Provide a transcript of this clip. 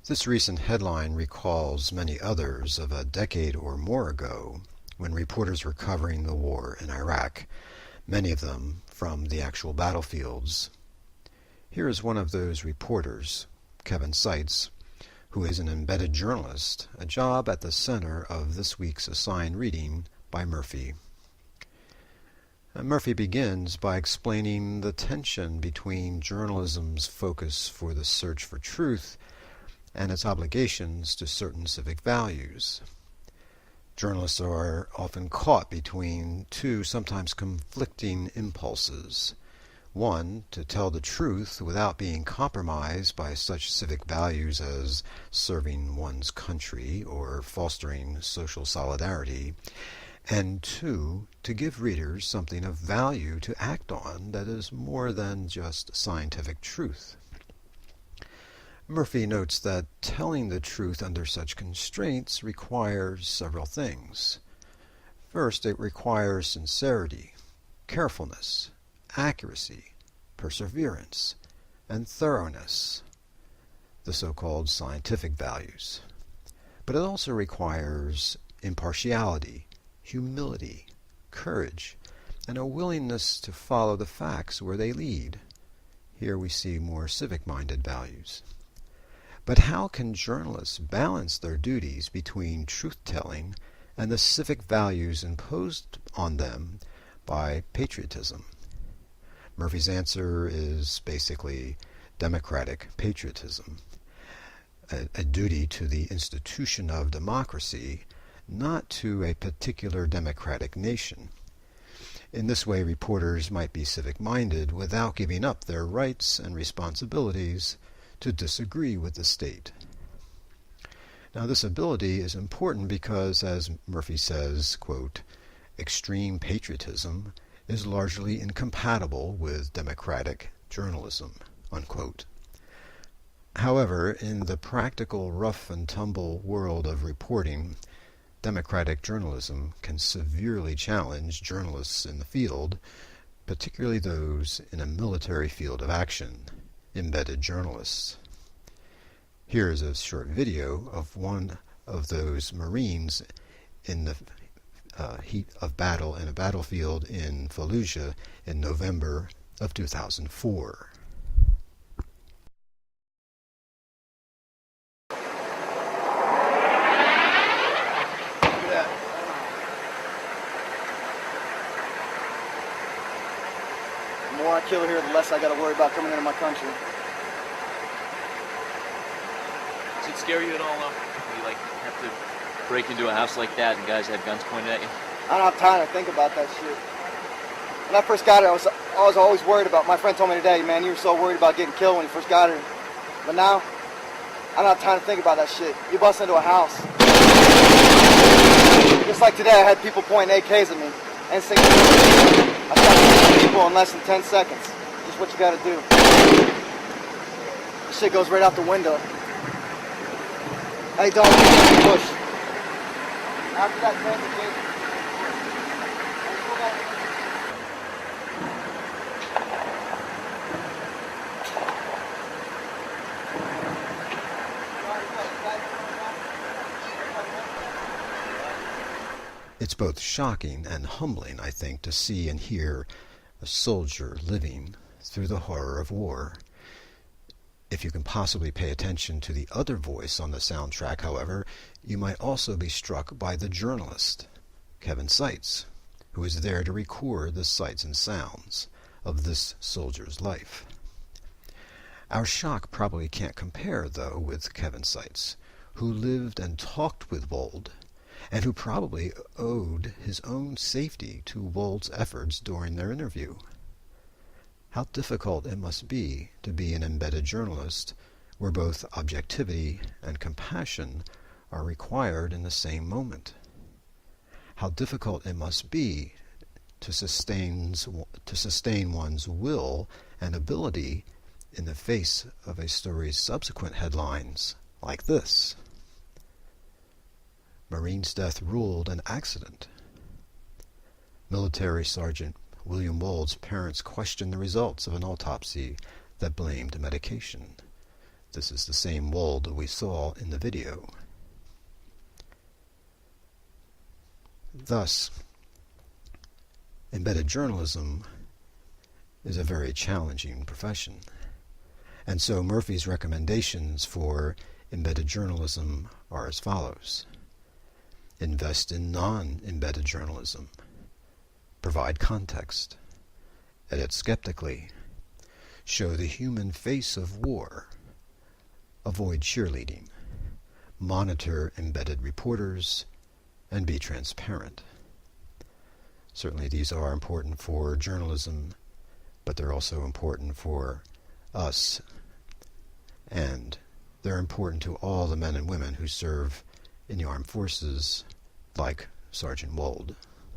This recent headline recalls many others of a decade or more ago when reporters were covering the war in Iraq, many of them from the actual battlefields. Here is one of those reporters, Kevin Seitz, who is an embedded journalist, a job at the center of this week's assigned reading by Murphy. Murphy begins by explaining the tension between journalism's focus for the search for truth and its obligations to certain civic values. Journalists are often caught between two sometimes conflicting impulses. One, to tell the truth without being compromised by such civic values as serving one's country or fostering social solidarity, and two, to give readers something of value to act on that is more than just scientific truth. Murphy notes that telling the truth under such constraints requires several things. First, it requires sincerity, carefulness, accuracy, perseverance, and thoroughness, the so-called scientific values. But it also requires impartiality, humility, courage, and a willingness to follow the facts where they lead. Here we see more civic-minded values. But how can journalists balance their duties between truth-telling and the civic values imposed on them by patriotism? Murphy's answer is basically democratic patriotism, a duty to the institution of democracy, not to a particular democratic nation. In this way, reporters might be civic-minded without giving up their rights and responsibilities to disagree with the state. Now, this ability is important because, as Murphy says, quote, extreme patriotism is largely incompatible with democratic journalism, unquote. However, in the practical rough-and-tumble world of reporting, democratic journalism can severely challenge journalists in the field, particularly those in a military field of action, embedded journalists. Here is a short video of one of those Marines in the heat of battle in a battlefield in Fallujah in November of 2004. The more I kill here, the less I got to worry about coming into my country. Does it scare you at all, though? You have to break into a house like that and guys have guns pointed at you? I don't have time to think about that shit. When I first got here, I was always worried about. My friend told me today, man, you were so worried about getting killed when you first got here. But now, I don't have time to think about that shit. You bust into a house. Just like today, I had people pointing AKs at me. And singing. I shot 2 people in less than 10 seconds. Just what you gotta do. This shit goes right out the window. Hey, dog, push. After that, It's both shocking and humbling, I think, to see and hear a soldier living through the horror of war. If you can possibly pay attention to the other voice on the soundtrack, however, you might also be struck by the journalist, Kevin Seitz, who is there to record the sights and sounds of this soldier's life. Our shock probably can't compare, though, with Kevin Seitz, who lived and talked with Wold, and who probably owed his own safety to Wold's efforts during their interview. How difficult it must be to be an embedded journalist where both objectivity and compassion are required in the same moment. How difficult it must be to sustain one's will and ability in the face of a story's subsequent headlines like this. Marine's death ruled an accident. Military Sergeant William Wold's parents questioned the results of an autopsy that blamed medication. This is the same Wold that we saw in the video. Thus, embedded journalism is a very challenging profession. And so Murphy's recommendations for embedded journalism are as follows. Invest in non-embedded journalism. Provide context. Edit skeptically. Show the human face of war. Avoid cheerleading. Monitor embedded reporters. And be transparent. Certainly these are important for journalism, but they're also important for us, and they're important to all the men and women who serve in the armed forces, like Sergeant Wold.